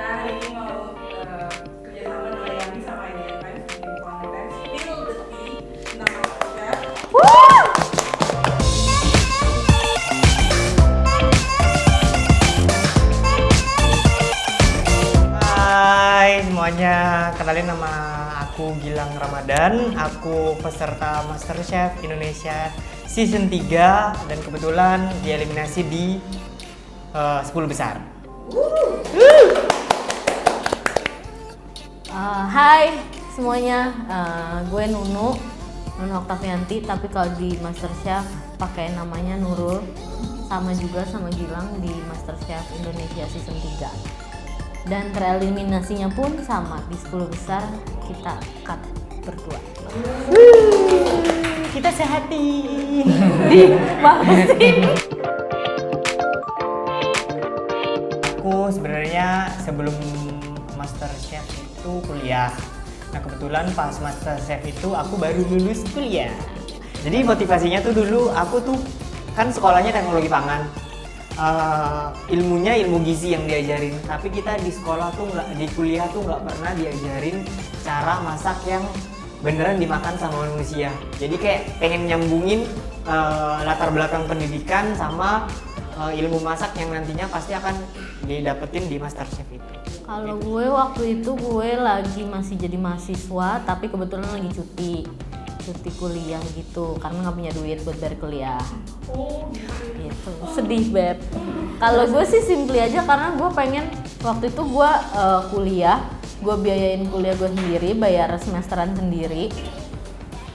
Nah, hari ini mau kerjasama dengan Yami sama Idea Times bikin konten Spill the Tea tentang MasterChef. Hai semuanya, kenalin nama aku Gilang Ramadan. Aku peserta MasterChef Indonesia Season 3 dan kebetulan dieliminasi di 10 besar. Hai semuanya, gue Nunu Oktavianti, tapi kalau di MasterChef pakai namanya Nurul, sama juga sama Gilang di MasterChef Indonesia Season 3. Dan tereliminasinya pun sama, di 10 besar kita cut berdua. Kita sehati. Bagus sih. Aku sebenarnya sebelum MasterChef itu kuliah. Nah kebetulan pas MasterChef itu aku baru lulus kuliah. Jadi motivasinya tuh dulu aku tuh kan sekolahnya teknologi pangan. Ilmunya ilmu gizi yang diajarin, tapi kita di sekolah tuh di kuliah tuh nggak pernah diajarin cara masak yang beneran dimakan sama manusia. Jadi kayak pengen nyambungin latar belakang pendidikan sama ilmu masak yang nantinya pasti akan didapetin di MasterChef itu. Kalau gue waktu itu gue lagi masih jadi mahasiswa, tapi kebetulan lagi cuti kuliah gitu karena nggak punya duit buat bayar kuliah. Gitu. Sedih beb. Kalau gue sih simply aja karena gue pengen waktu itu gue kuliah, gue biayain kuliah gue sendiri, bayar semesteran sendiri.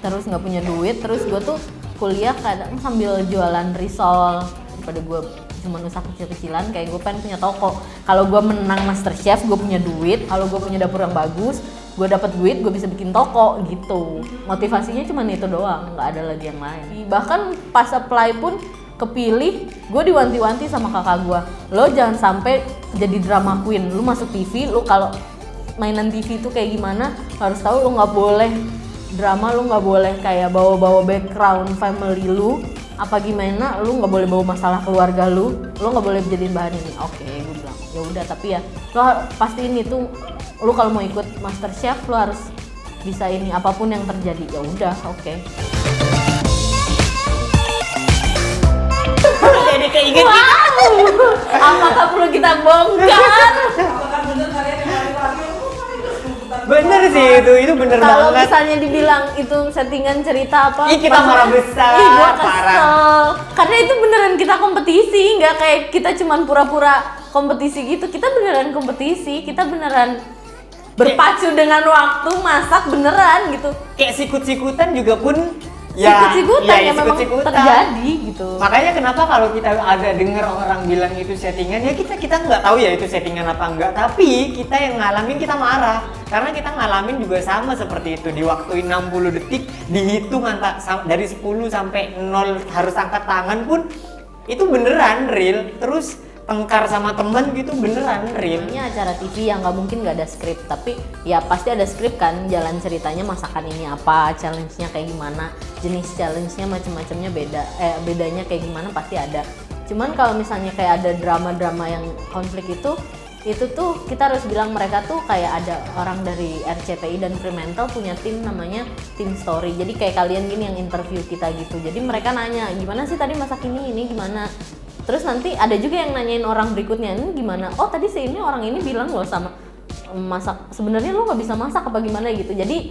Terus nggak punya duit, terus gue tuh kuliah kadang sambil jualan risol. Pada gue cuma usaha kecil-kecilan, kayak gue pengen punya toko. Kalau gue menang MasterChef, gue punya duit. Kalau gue punya dapur yang bagus, gue dapat duit, gue bisa bikin toko gitu. Motivasinya cuma itu doang, nggak ada lagi yang lain. Bahkan pas apply pun kepilih, gue diwanti-wanti sama kakak gue, lo jangan sampai jadi drama queen, lo masuk TV, lo kalau mainan TV itu kayak gimana, harus tahu lo nggak boleh drama, lo nggak boleh kayak bawa-bawa background family lu, apa gimana, lu nggak boleh bawa masalah keluarga lu nggak boleh jadiin bahan ini. Oke, gue bilang ya udah, tapi ya lo pastiin itu, lu kalau mau ikut MasterChef lo harus bisa ini apapun yang terjadi. Ya udah, oke. Jadi keinget. Wow, apakah perlu kita bongkar? Apakah bener kalian yang lari-lari? Bener sih itu bener Kalau banget. misalnya dibilang itu settingan cerita apa? Ih, kita marah besar, Ih, gua kesel. parah. Karena itu beneran kita kompetisi, nggak kayak kita cuman pura-pura kompetisi gitu. Kita beneran kompetisi, kita beneran berpacu dengan waktu, masak beneran gitu. Kayak sikut-sikutan juga pun ya, Sikut-sikutan ya, yang memang sikut-sikutan. terjadi gitu. Makanya kenapa kalau kita agak dengar orang bilang itu settingan, ya kita nggak tahu ya itu settingan apa enggak, tapi kita yang ngalamin kita marah karena kita ngalamin juga sama seperti itu. Di waktu 60 detik dihitung dari 10 sampai 0 harus angkat tangan pun itu beneran real. Terus tengkar sama temen gitu beneran real. Ini acara TV yang nggak mungkin nggak ada skrip, tapi ya pasti ada skrip kan, jalan ceritanya masakan ini apa, challenge-nya kayak gimana, jenis challenge-nya macam-macamnya beda, bedanya kayak gimana pasti ada. Cuman kalau misalnya kayak ada drama-drama yang konflik itu tuh kita harus bilang mereka tuh kayak ada orang dari RCTI dan Fremantle punya tim namanya tim story. Jadi kayak kalian gini yang interview kita gitu. Jadi mereka nanya gimana sih tadi masak ini gimana. Terus nanti ada juga yang nanyain orang berikutnya, ini gimana? Oh tadi si ini orang ini bilang loh sama masak, sebenarnya lo nggak bisa masak apa gimana gitu. Jadi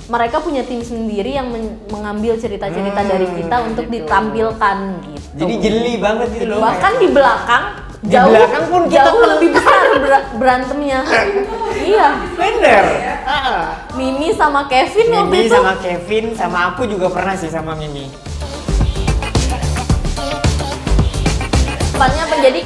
mereka punya tim sendiri yang mengambil cerita-cerita dari kita untuk gitu. ditampilkan gitu. Jadi jeli banget gitu loh. Bahkan di belakang Di belakang pun kita jauh lebih besar berantemnya. Iya. Bener. Mimi sama Kevin waktu Mimi itu. sama Kevin sama aku juga pernah sih sama Mimi. Tempatnya apa, jadi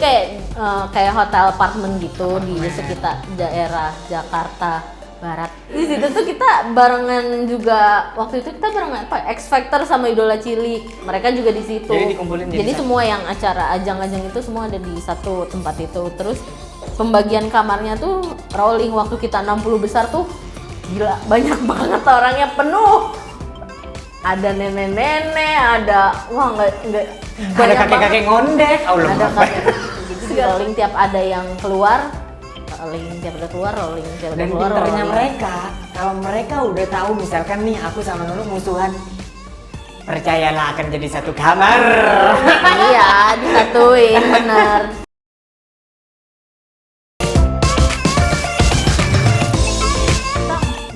kayak hotel apartemen gitu di sekitar daerah Jakarta Barat. Di situ tuh kita barengan juga, waktu itu kita barengan apa? X Factor sama Idola Cilik. Mereka juga di situ. Jadi dikumpulin di Jadi sana. semua yang acara ajang-ajang itu semua ada di satu tempat itu. Terus pembagian kamarnya tuh rolling, waktu kita 60 besar tuh gila banyak banget orangnya, penuh. Ada nenek-nenek, ada nggak Ada kakek-kakek ngondek, Allah ada Akbar. kakek. Jadi di rolling tiap ada yang keluar rolling, tiap udah keluar rolling, tiap udah Dan keluar pinternya rolling. mereka, kalau mereka udah tahu misalkan nih aku sama Nunu musuhan, percayalah akan jadi satu kamar. Iya, disatuin bener.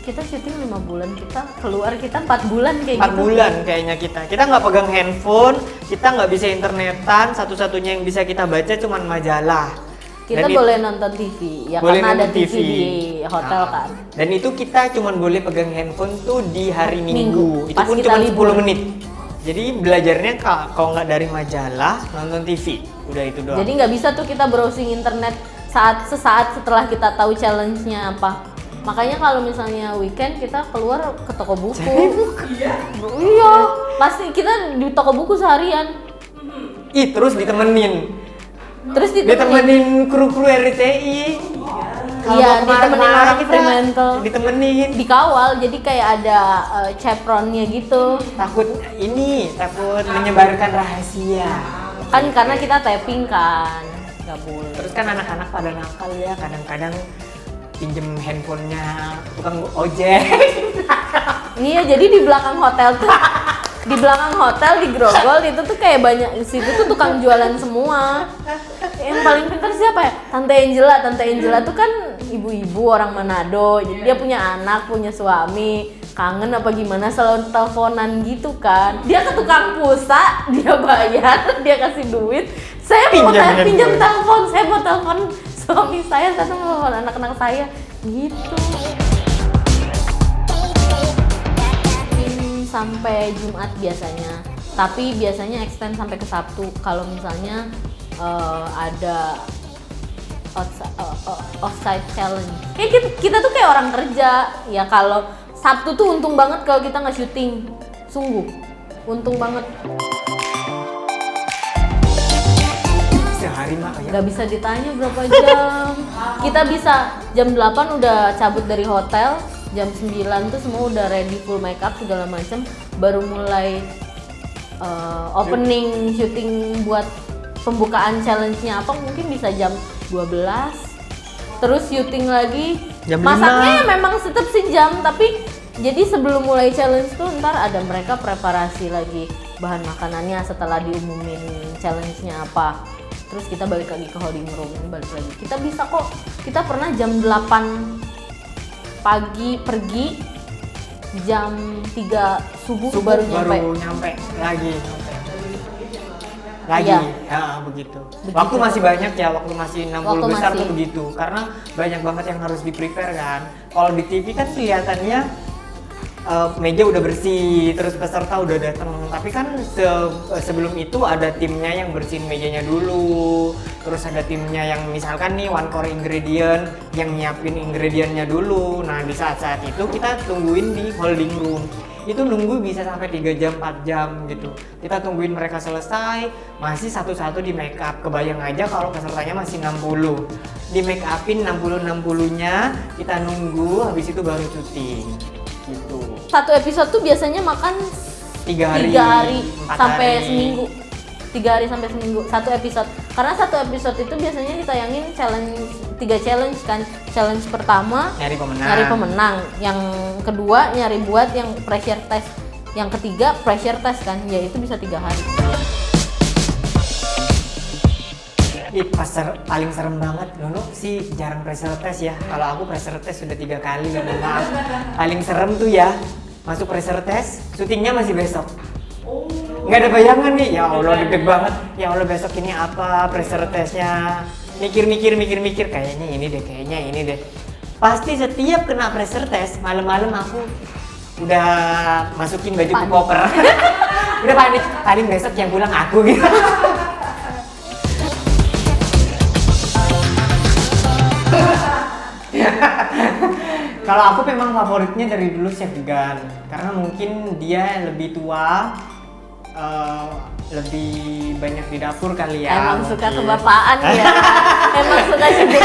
Kita syuting 5 bulan, kita keluar kita 4 bulan kayak 4 gitu. bulan kayaknya kita nggak pegang handphone, kita nggak bisa internetan, satu-satunya yang bisa kita baca cuman majalah. Kita Dan boleh nonton TV, ya boleh karena ada nonton TV di hotel Nah, kan. Dan itu kita cuman boleh pegang handphone tuh di hari Minggu. Itu Pas pun kita cuma libur. 10 menit. Jadi belajarnya kalau nggak dari majalah, nonton TV. Udah itu doang. Jadi nggak bisa tuh kita browsing internet sesaat setelah kita tahu challenge-nya apa. Makanya kalau misalnya weekend kita keluar ke toko buku. Iya, pasti kita di toko buku seharian. Ih, terus ditemenin. Terus Ditemenin kru-kru RCTI. Kalau Iya, mau kemana-mana ditemenin orang kita Fremantle. Ditemenin. dikawal, jadi kayak ada chaperonnya gitu. Takut menyebarkan rahasia. Kan karena kita tapping kan, nggak boleh. Terus kan anak-anak pada nakal ya, kadang-kadang pinjem handphonenya tukang ojek. Iya, jadi di belakang hotel tuh, di belakang hotel di Grogol itu tuh kayak banyak, di situ tuh tukang jualan semua. Yang paling pintar siapa ya? Tante Angela. Tante Angela tuh kan ibu-ibu orang Manado. Jadi dia punya anak, punya suami, kangen apa gimana selalu teleponan gitu kan. Dia ke tukang pulsa, dia bayar, dia kasih duit. Saya mau pinjam telepon, saya mau telepon suami saya, saya mau telepon anak-anak saya gitu. Sampai Jumat biasanya, tapi biasanya extend sampai ke Sabtu kalau misalnya ada offsite challenge. Kayak kita tuh kayak orang kerja ya. Kalau Sabtu tuh untung banget kalau kita nggak syuting, sungguh untung banget. Sehari mah kayak Nggak bisa ditanya berapa jam. Kita bisa jam 8 udah cabut dari hotel, jam 9 tuh semua udah ready full makeup segala macam, baru mulai opening syuting buat pembukaan challenge-nya apa mungkin bisa jam 12. Terus syuting lagi. Jam Masaknya 5. ya memang tetap sejam, tapi jadi sebelum mulai challenge tuh ntar ada mereka preparasi lagi bahan makanannya setelah diumumin challenge-nya apa. Terus kita balik lagi ke holding room, balik lagi. Kita bisa kok, kita pernah jam 8 pagi pergi, jam 3 subuh baru nyampe. lagi. Iya. Ya begitu. Waktu masih banyak ya, waktu masih 60 Waktu besar masih. tuh begitu. Karena banyak banget yang harus di-prepare kan. Kalau di TV kan kelihatannya meja udah bersih, terus peserta udah datang. Tapi kan sebelum itu ada timnya yang bersihin mejanya dulu. Terus ada timnya yang misalkan nih one core ingredient yang nyiapin ingredientnya dulu. Nah di saat-saat itu kita tungguin di holding room. Itu nunggu bisa sampai 3 jam, 4 jam gitu. Kita tungguin mereka selesai, masih satu-satu di make up. Kebayang aja kalau pesertanya masih 60. Di make upin 60-60-nya, kita Iya. nunggu, habis itu baru syuting. Gitu. Satu episode tuh biasanya makan 3 hari, 3 hari 4 sampai hari. seminggu. 3 hari sampai seminggu satu episode. Karena satu episode itu biasanya ditayangin 3 challenge kan. Challenge pertama nyari pemenang, yang kedua nyari buat yang pressure test, yang ketiga pressure test kan, ya itu bisa 3 hari. Paling serem banget, Nono sih jarang pressure test ya. Kalau aku pressure test sudah 3 kali, gak maaf. Paling serem tuh ya, masuk pressure test, syutingnya masih besok. Nggak ada bayangan nih, ya Allah deg-deg banget. Ya Allah besok ini apa pressure testnya? Mikir, kayaknya ini deh. Pasti setiap kena pressure test, malam-malam aku udah masukin baju ke koper. Udah paling besok yang pulang aku gitu. Kalau aku memang favoritnya dari dulu Chef Gan, karena mungkin dia lebih tua, lebih banyak di dapur kali ya. Emang mungkin. suka kebapaan ya. Emang suka jadi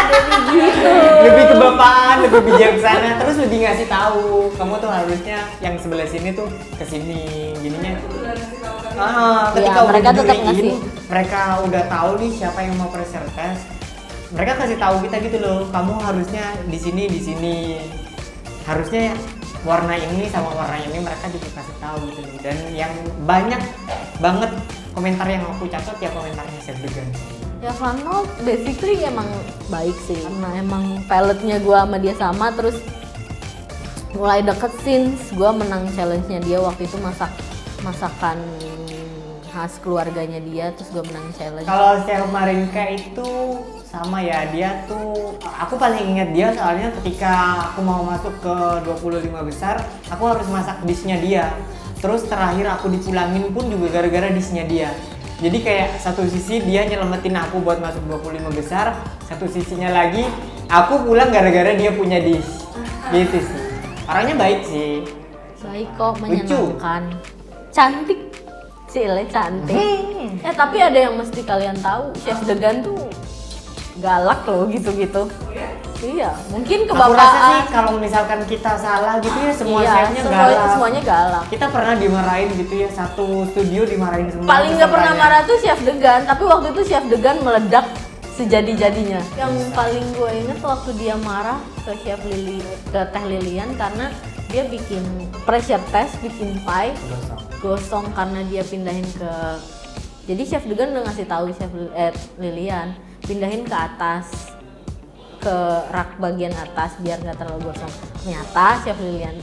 gitu. Lebih kebapaan, lebih bijaksana, terus lebih ngasih tahu. Kamu tuh harusnya yang sebelah sini tuh ke sini, gininya. Ketika Ya, mereka udah tetap dijuriin, ngasih. mereka udah tahu nih siapa yang mau pressure test. mereka kasih tahu kita gitu loh, kamu harusnya di sini, harusnya warna ini sama warna ini, mereka juga kasih tahu gitu loh. Dan yang banyak banget komentar yang aku catat ya komentarnya Chef Degan. Ya Vano basically emang baik sih, karena emang paletnya gue sama dia sama, terus mulai deket since gue menang challenge-nya dia waktu itu masakan khas keluarganya dia, terus gue menang challenge. Kalau Chef Marinka itu sama ya, dia tuh aku paling ingat dia soalnya ketika aku mau masuk ke 25 besar aku harus masak dishnya dia, terus terakhir aku dipulangin pun juga gara-gara dishnya dia. Jadi kayak satu sisi dia nyelamatin aku buat masuk 25 besar, satu sisinya lagi aku pulang gara-gara dia punya dish. Gitu sih. Orangnya baik sih. Baik kok, menyenangkan. Cantik. Cile cantik. Tapi ada yang mesti kalian tahu, Chef Degan tuh galak loh gitu-gitu. Iya, mungkin Aku rasa sih kebapaan. kalau misalkan kita salah gitu ya semua Iya, chefnya galak. semuanya galak. Kita pernah dimarahin gitu ya, satu studio dimarahin semua. Paling nggak pernah pesertanya. marah tuh Chef Degan, tapi waktu itu Chef Degan meledak sejadi-jadinya. Yang paling gue inget waktu dia marah ke Teh Lilian karena dia bikin pressure test, bikin pie gosong karena dia pindahin ke. Jadi Chef Degan udah ngasih tahu Lilian pindahin ke atas, ke rak bagian atas biar nggak terlalu gosong. Ternyata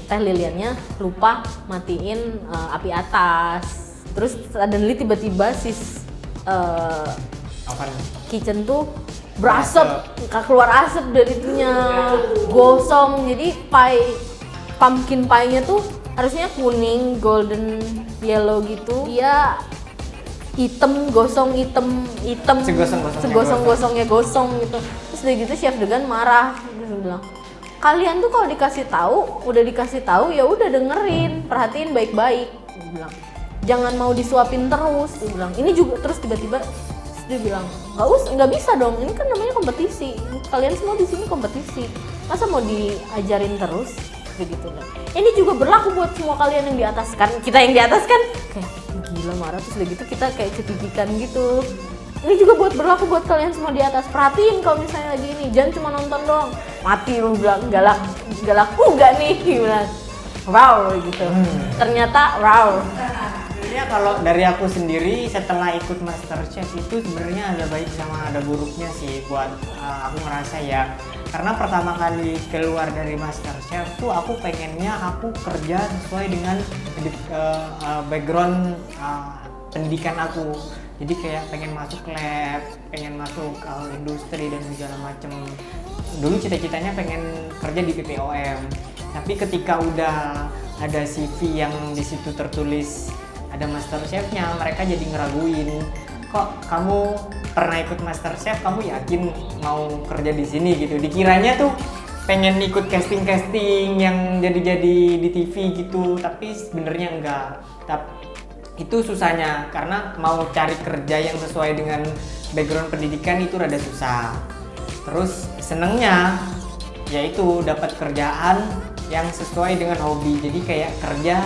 Teh Liliannya lupa matiin api atas. Terus suddenly tiba-tiba kitchen tuh berasap, keluar asap dari itunya, gosong. Jadi pumpkin pie-nya tuh harusnya kuning, golden yellow gitu. Dia hitam, segosong-gosongnya gosong gitu. Terus udah gitu Chef Degan marah, dia bilang, kalian tuh kalau udah dikasih tahu ya udah dengerin, perhatiin baik-baik. Dia bilang, jangan mau disuapin terus. Dia bilang, ini juga terus tiba-tiba dia bilang, nggak bisa dong, ini kan namanya kompetisi, kalian semua di sini kompetisi, masa mau diajarin terus begitu kan. Ini juga berlaku buat semua kalian yang di atas, kan kita yang di atas kan kayak gila marah, terus udah gitu kita kayak cekikikan gitu. Ini juga berlaku buat kalian semua di atas, perhatiin kalau misalnya lagi ini, jangan cuma nonton doang, mati lu bilang galak enggak nih, gimana wow gitu. Ternyata wow. Ya kalau dari aku sendiri setelah ikut MasterChef itu sebenarnya ada baik sama ada buruknya sih buat aku ngerasa ya. Karena pertama kali keluar dari MasterChef tuh aku pengennya aku kerja sesuai dengan background pendidikan aku. Jadi kayak pengen masuk lab, pengen masuk industri dan segala macem. Dulu cita-citanya pengen kerja di PPOM. Tapi ketika udah ada CV yang di situ tertulis ada MasterChef-nya, mereka jadi ngeraguin, kok kamu pernah ikut MasterChef, kamu yakin mau kerja di sini gitu. Dikiranya tuh pengen ikut casting yang jadi di TV gitu, tapi sebenarnya enggak. Itu susahnya karena mau cari kerja yang sesuai dengan background pendidikan itu rada susah. Terus senengnya yaitu dapat kerjaan yang sesuai dengan hobi, jadi kayak kerja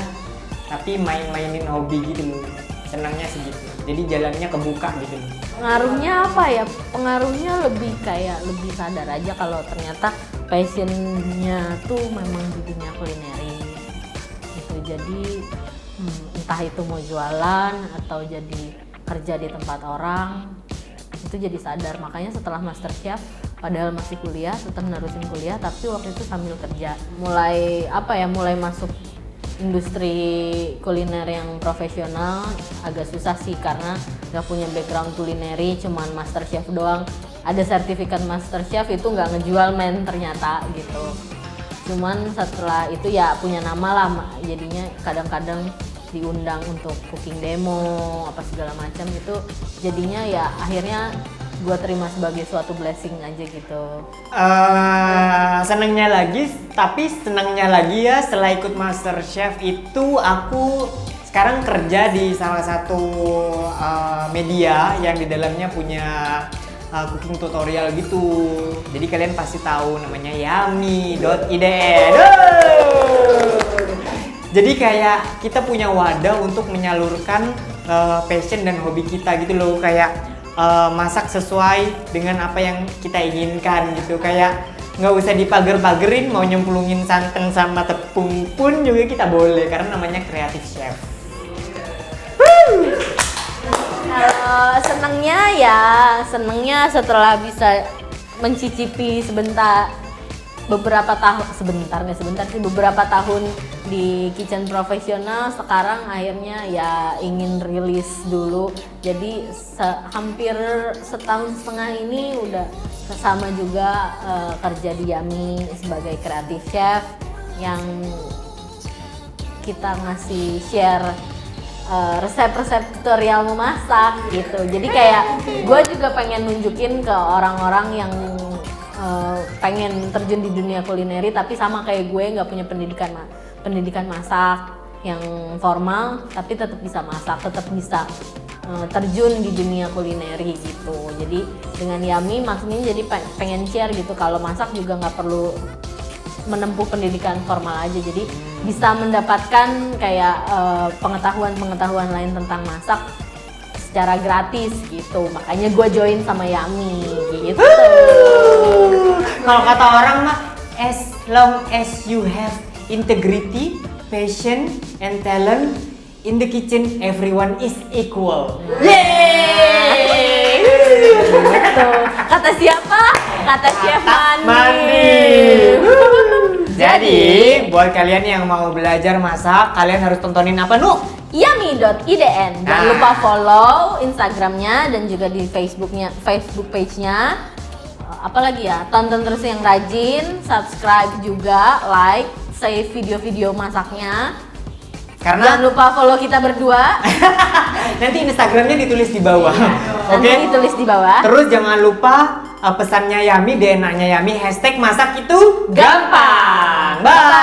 tapi mainin hobi gitu loh, senangnya segitu, jadi jalannya kebuka gitu loh. Pengaruhnya apa ya? Pengaruhnya lebih sadar aja kalau ternyata passionnya tuh memang di dunia kulineri gitu. Jadi entah itu mau jualan atau jadi kerja di tempat orang, itu jadi sadar. Makanya setelah MasterChef, padahal masih kuliah, tetap nerusin kuliah, tapi waktu itu sambil kerja. Mulai masuk industri kuliner yang profesional agak susah sih karena nggak punya background kulineri, cuman MasterChef doang. Ada sertifikat MasterChef itu nggak ngejual men ternyata gitu. Cuman setelah itu ya punya nama lah, jadinya kadang-kadang diundang untuk cooking demo apa segala macam, itu jadinya ya akhirnya gue terima sebagai suatu blessing aja gitu. Senangnya lagi ya setelah ikut MasterChef itu aku sekarang kerja di salah satu media yang di dalamnya punya cooking tutorial gitu. Jadi kalian pasti tahu namanya yummy.id. Jadi kayak kita punya wadah untuk menyalurkan passion dan hobi kita gitu loh. Kayak masak sesuai dengan apa yang kita inginkan gitu. Kayak nggak usah dipager-pagerin, mau nyemplungin santan sama tepung pun juga kita boleh karena namanya creative chef. Kalau senengnya setelah bisa mencicipi beberapa tahun di kitchen profesional, sekarang akhirnya ya ingin rilis dulu. Jadi hampir setahun setengah ini udah sama juga kerja di Yummy sebagai creative chef yang kita ngasih share resep-resep tutorial memasak gitu. Jadi kayak gue juga pengen nunjukin ke orang-orang yang pengen terjun di dunia kulineri tapi sama kayak gue nggak punya pendidikan masak yang formal, tapi tetap bisa masak, tetap bisa terjun di dunia kulineri gitu. Jadi dengan Yummy maksudnya jadi pengen share gitu kalau masak juga nggak perlu menempuh pendidikan formal aja, jadi bisa mendapatkan kayak pengetahuan lain tentang masak secara gratis gitu. Makanya gue join sama Yummy gitu. Kalau kata orang mah, as long as you have integrity, passion, and talent in the kitchen, everyone is equal. Yeay! Gitu. Kata siapa? Kata Chef Mandi. Jadi, buat kalian yang mau belajar masak, kalian harus tontonin apa, Nu? Yummy.idn. Jangan lupa follow Instagramnya dan juga di Facebook page-nya. Apalagi ya, tonton terus yang rajin, subscribe juga, like, save video-video masaknya. Karena Jangan lupa follow kita berdua. nanti Instagramnya ditulis di bawah. Nanti ditulis di bawah. Terus jangan lupa pesannya Yummy, DNA-nya Yummy, #masak itu gampang. Bye.